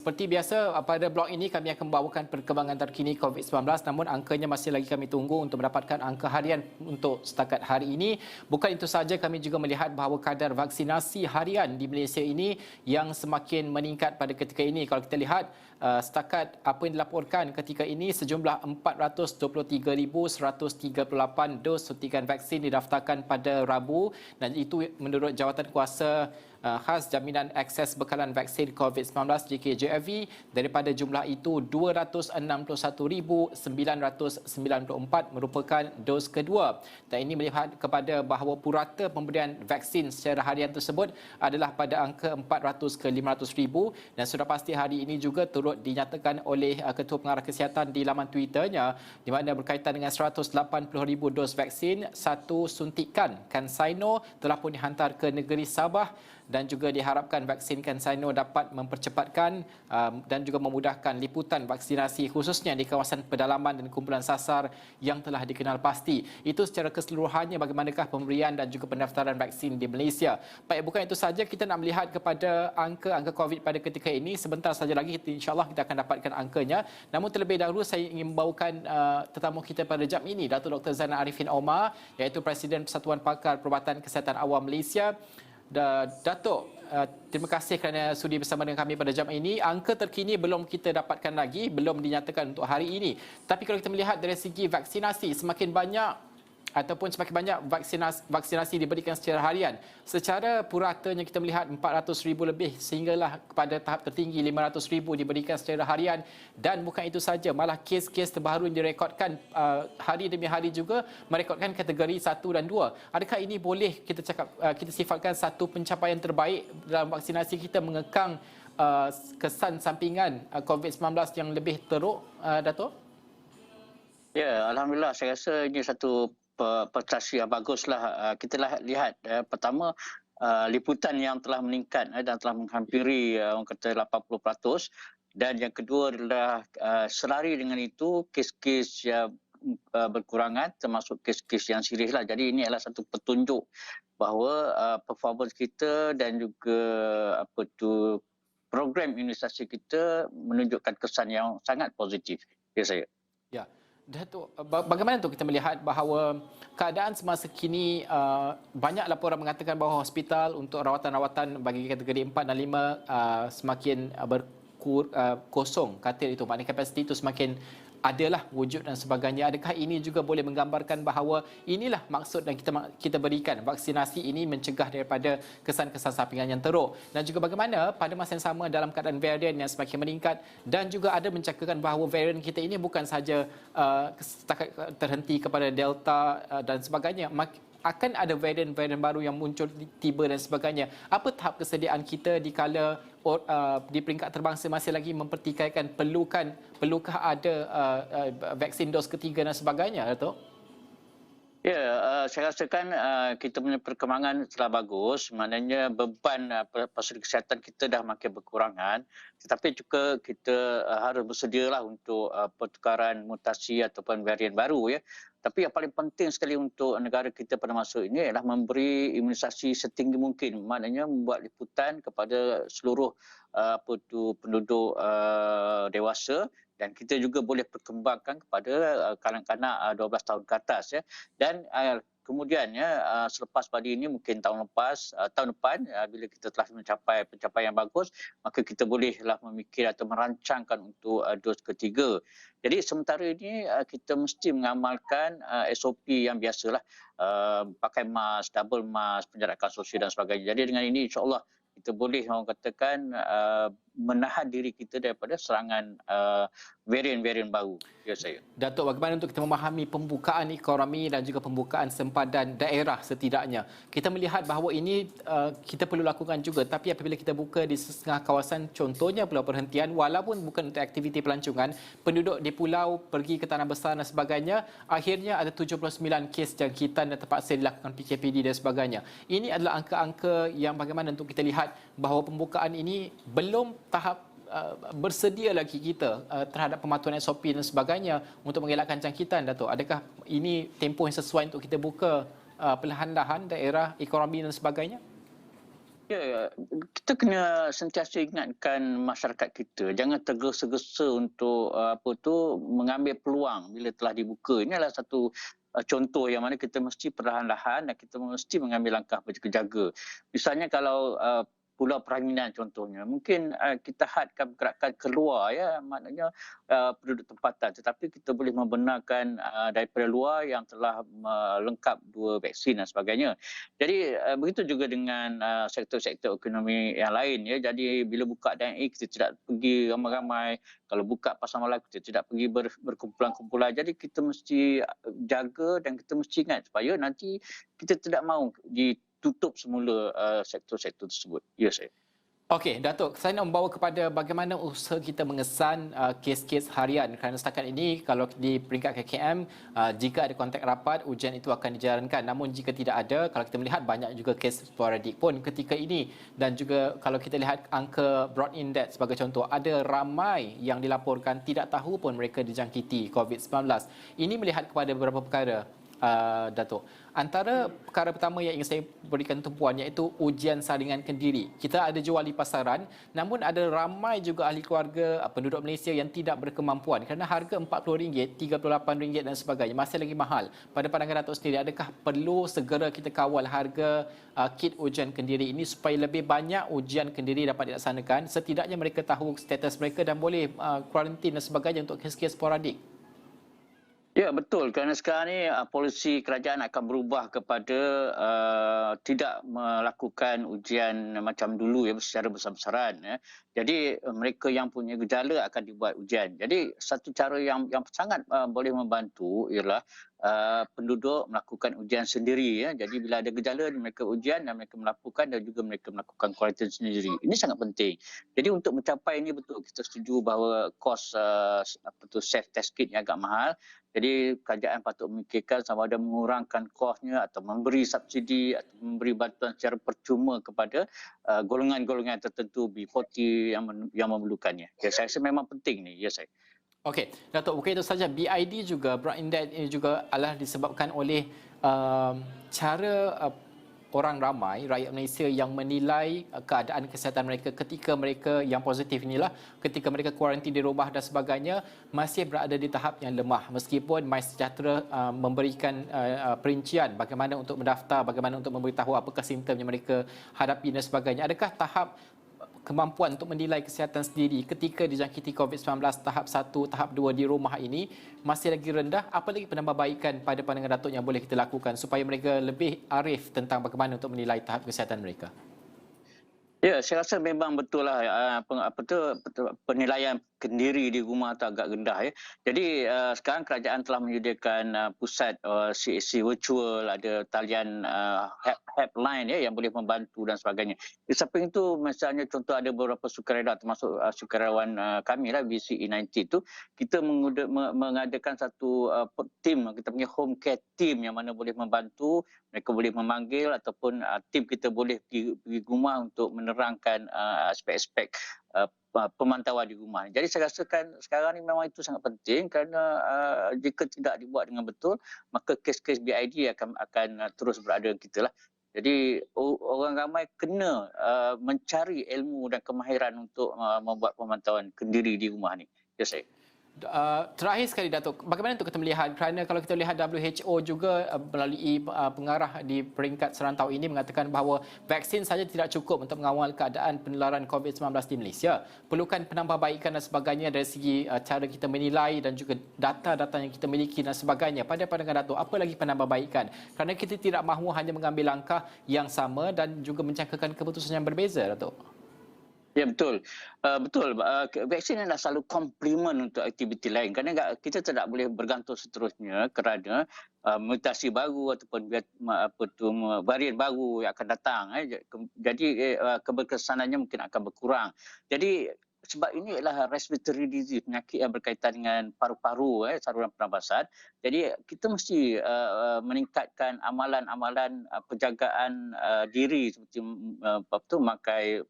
seperti biasa pada blog ini kami akan membawakan perkembangan terkini COVID-19, namun angkanya masih lagi kami tunggu untuk mendapatkan angka harian untuk setakat hari ini. Bukan itu saja, kami juga melihat bahawa kadar vaksinasi harian di Malaysia ini yang semakin meningkat pada ketika ini. Kalau kita lihat setakat apa yang dilaporkan ketika ini, sejumlah 423,138 dos suntikan vaksin didaftarkan pada Rabu, dan itu menurut Jawatankuasa khas Jaminan Akses Bekalan Vaksin COVID-19 JKJAV. Daripada jumlah itu, 261,994 merupakan dos kedua. Dan ini melihat kepada bahawa purata pemberian vaksin secara harian tersebut adalah pada angka 400 ke 500,000, dan sudah pasti hari ini juga turut dinyatakan oleh Ketua Pengarah Kesihatan di laman Twitternya, di mana berkaitan dengan 180,000 dos vaksin, satu suntikan CanSino telah pun dihantar ke negeri Sabah, dan juga diharapkan vaksin CanSino dapat mempercepatkan dan juga memudahkan liputan vaksinasi khususnya di kawasan pedalaman dan kumpulan sasar yang telah dikenal pasti. Itu secara keseluruhannya bagaimanakah pemberian dan juga pendaftaran vaksin di Malaysia. Baik, bukan itu saja, kita nak melihat kepada angka COVID pada ketika ini. Sebentar saja lagi insya-Allah kita akan dapatkan angkanya. Namun terlebih dahulu saya ingin membawakan tetamu kita pada jam ini, Datuk Dr. Zainal Arifin Omar, iaitu Presiden Persatuan Pakar Perubatan Kesihatan Awam Malaysia. Datuk, terima kasih kerana sudi bersama dengan kami pada jam ini. Angka terkini belum kita dapatkan lagi, belum dinyatakan untuk hari ini. Tapi kalau kita melihat dari segi vaksinasi, semakin banyak vaksinasi diberikan secara harian. Secara puratanya kita melihat 400,000 lebih, sehinggalah kepada tahap tertinggi 500,000 diberikan secara harian. Dan bukan itu saja, malah kes-kes terbaru yang direkodkan hari demi hari juga merekodkan kategori 1 dan 2. Adakah ini boleh kita sifatkan satu pencapaian terbaik dalam vaksinasi kita mengekang kesan sampingan COVID-19 yang lebih teruk, Datuk? Ya, Alhamdulillah, saya rasa ini satu prestasi yang baguslah. Kita lihat pertama, liputan yang telah meningkat dan telah menghampiri orang kata 80%, dan yang kedua adalah selari dengan itu kes-kes yang berkurangan, termasuk kes-kes yang serius lah. Jadi ini adalah satu petunjuk bahawa performance kita dan juga program imunisasi kita menunjukkan kesan yang sangat positif. Ya, saya. Ya. Datuk, bagaimana untuk kita melihat bahawa keadaan semasa kini, banyak laporan mengatakan bahawa hospital untuk rawatan-rawatan bagi kategori 4 dan 5 semakin kosong, katil itu, maknanya kapasiti itu semakin adalah wujud dan sebagainya. Adakah ini juga boleh menggambarkan bahawa inilah maksud dan kita berikan vaksinasi ini mencegah daripada kesan-kesan sampingan yang teruk, dan juga bagaimana pada masa yang sama dalam keadaan varian yang semakin meningkat, dan juga ada mencakapkan bahawa varian kita ini bukan sahaja terhenti kepada Delta dan sebagainya, akan ada varian-varian baru yang muncul tiba dan sebagainya. Apa tahap kesediaan kita dikala di peringkat terbangsa masih lagi mempertikaikan perlukah ada vaksin dos ketiga dan sebagainya, Datuk? Ya, saya rasakan kita punya perkembangan telah bagus, maknanya beban fasilitas kesihatan kita dah makin berkurangan, tetapi juga kita harus bersedialah untuk pertukaran mutasi ataupun varian baru, ya. Tapi yang paling penting sekali untuk negara kita pada masa ini adalah memberi imunisasi setinggi mungkin, maknanya membuat liputan kepada seluruh penduduk dewasa, dan kita juga boleh perkembangkan kepada kanak-kanak 12 tahun ke atas, ya. Dan kemudiannya selepas pada ini mungkin tahun depan bila kita telah mencapai pencapaian yang bagus, maka kita bolehlah memikir atau merancangkan untuk dos ketiga. Jadi sementara ini kita mesti mengamalkan SOP yang biasalah, pakai mask, double mask, penjarakan sosial dan sebagainya. Jadi dengan ini insya-Allah kita boleh orang katakan menahan diri kita daripada serangan varian-varian baru. Ya, saya. Datuk, bagaimana untuk kita memahami pembukaan ekonomi dan juga pembukaan sempadan daerah setidaknya? Kita melihat bahawa ini kita perlu lakukan juga, tapi apabila kita buka di setengah kawasan, contohnya Pulau Perhentian, walaupun bukan untuk aktiviti pelancongan, penduduk di pulau pergi ke tanah besar dan sebagainya, akhirnya ada 79 kes jangkitan dan terpaksa dilakukan PKPD dan sebagainya. Ini adalah angka-angka yang bagaimana untuk kita lihat bahawa pembukaan ini belum tahap bersedia lagi kita terhadap pematuhan SOP dan sebagainya untuk mengelakkan jangkitan, Datuk. Adakah ini tempoh yang sesuai untuk kita buka perlahan-lahan daerah ekonomi dan sebagainya? Ya, kita kena sentiasa ingatkan masyarakat kita jangan tergesa-gesa untuk mengambil peluang bila telah dibuka. Ini adalah satu contoh yang mana kita mesti perlahan-lahan dan kita mesti mengambil langkah berjaga-jaga. Misalnya kalau Pulau Peranginan contohnya, mungkin kita hadkan pergerakan keluar ya, maknanya penduduk tempatan, tetapi kita boleh membenarkan daripada luar yang telah lengkap 2 vaksin dan sebagainya. Jadi begitu juga dengan sektor-sektor ekonomi yang lain ya. Jadi bila buka DNA kita tidak pergi ramai-ramai, kalau buka pasar malam kita tidak pergi berkumpulan-kumpulan. Jadi kita mesti jaga dan kita mesti ingat supaya nanti kita tidak mahu ditutup semula sektor-sektor tersebut. Ya saya. Okey, Datuk, saya nak membawa kepada bagaimana usaha kita mengesan kes-kes harian kerana setakat ini kalau di peringkat KKM jika ada kontak rapat ujian itu akan dijalankan, namun jika tidak ada, kalau kita melihat banyak juga kes sporadik pun ketika ini, dan juga kalau kita lihat angka broad index sebagai contoh, ada ramai yang dilaporkan tidak tahu pun mereka dijangkiti COVID-19. Ini melihat kepada beberapa perkara, Datuk. Antara perkara pertama yang ingin saya berikan tumpuan iaitu ujian saringan kendiri. Kita ada jual di pasaran, namun ada ramai juga ahli keluarga penduduk Malaysia yang tidak berkemampuan kerana harga RM40, RM38 dan sebagainya masih lagi mahal. Pada pandangan Datuk sendiri, adakah perlu segera kita kawal harga kit ujian kendiri ini supaya lebih banyak ujian kendiri dapat dilaksanakan, setidaknya mereka tahu status mereka dan boleh kuarantin dan sebagainya untuk kes-kes sporadik? Ya, betul. Kerana sekarang ni polisi kerajaan akan berubah kepada tidak melakukan ujian macam dulu ya secara besar-besaran ya. Jadi mereka yang punya gejala akan dibuat ujian. Jadi satu cara yang sangat boleh membantu ialah penduduk melakukan ujian sendiri ya. Jadi bila ada gejala mereka ujian dan mereka melaporkan dan juga mereka melakukan kuarantin sendiri. Ini sangat penting. Jadi untuk mencapai ini betul kita setuju bahawa kos self test kit yang agak mahal. Jadi kerajaan patut memikirkan sama ada mengurangkan kosnya atau memberi subsidi atau memberi bantuan secara percuma kepada golongan-golongan tertentu B40 yang memerlukannya. Ya, saya rasa memang penting ni. Ya saya. Okey, Datuk, bukan itu saja. BID juga, Broad Index ini juga adalah disebabkan oleh cara orang ramai, rakyat Malaysia yang menilai keadaan kesihatan mereka ketika mereka yang positif inilah, ketika mereka kuarantin di rumah dan sebagainya, masih berada di tahap yang lemah. Meskipun MySejahtera memberikan perincian bagaimana untuk mendaftar, bagaimana untuk memberitahu apakah simptom yang mereka hadapi dan sebagainya. Adakah tahap kemampuan untuk menilai kesihatan sendiri ketika dijangkiti COVID-19 tahap 1, tahap 2 di rumah ini masih lagi rendah? Apa lagi penambahbaikan pada pandangan Datuk yang boleh kita lakukan supaya mereka lebih arif tentang bagaimana untuk menilai tahap kesihatan mereka? Ya, saya rasa memang betul lah penilaian kendiri di rumah tu agak rendah ya. Jadi sekarang kerajaan telah menyediakan pusat CAC virtual, ada talian helpline ya yang boleh membantu dan sebagainya. Di samping itu misalnya contoh ada beberapa sukarela termasuk sukarelawan kami lah BCE90 tu, kita mengadakan satu tim, kita punya home care team yang mana boleh membantu, mereka boleh memanggil ataupun tim kita boleh pergi rumah untuk menerangkan aspek-aspek pemantauan di rumah. Jadi saya rasakan sekarang ni memang itu sangat penting kerana jika tidak dibuat dengan betul, maka kes-kes BID akan terus berada kita lah. Jadi orang ramai kena mencari ilmu dan kemahiran untuk membuat pemantauan kendiri di rumah ni. Ya saya. Terakhir sekali, Datuk, bagaimana untuk kita melihat, kerana kalau kita lihat WHO juga melalui pengarah di peringkat serantau ini mengatakan bahawa vaksin saja tidak cukup untuk mengawal keadaan penularan COVID-19 di Malaysia. Perlukan penambahbaikan dan sebagainya dari segi cara kita menilai dan juga data-data yang kita miliki dan sebagainya. Pada pandangan Datuk, apa lagi penambahbaikan? Kerana kita tidak mahu hanya mengambil langkah yang sama dan juga mencangkakan keputusan yang berbeza, Datuk. Ya betul. Betul. Vaksin adalah selalu komplement untuk aktiviti lain. Kerana kita tidak boleh bergantung seterusnya kerana mutasi baru ataupun varian baru yang akan datang. Jadi keberkesanannya mungkin akan berkurang. Jadi sebab ini adalah respiratory disease, penyakit yang berkaitan dengan paru-paru, saluran pernafasan. Jadi kita mesti meningkatkan amalan-amalan penjagaan diri seperti memakai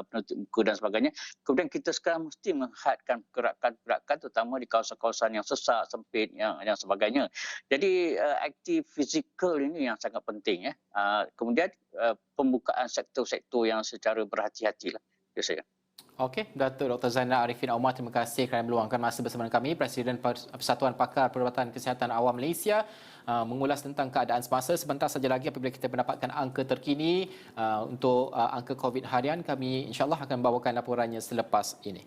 penutup muka dan sebagainya. Kemudian kita sekarang mesti menghadkan pergerakan-pergerakan terutama di kawasan-kawasan yang sesak, sempit yang sebagainya. Jadi aktif fizikal ini yang sangat penting. Kemudian pembukaan sektor-sektor yang secara berhati-hatilah. Itu saja. Okey, Datuk Dr. Zainal Arifin Omar, terima kasih kerana meluangkan masa bersama dengan kami. Presiden Persatuan Pakar Perubatan Kesihatan Awam Malaysia mengulas tentang keadaan semasa. Sebentar saja lagi apabila kita mendapatkan angka terkini untuk angka COVID harian, kami insyaAllah akan bawakan laporannya selepas ini.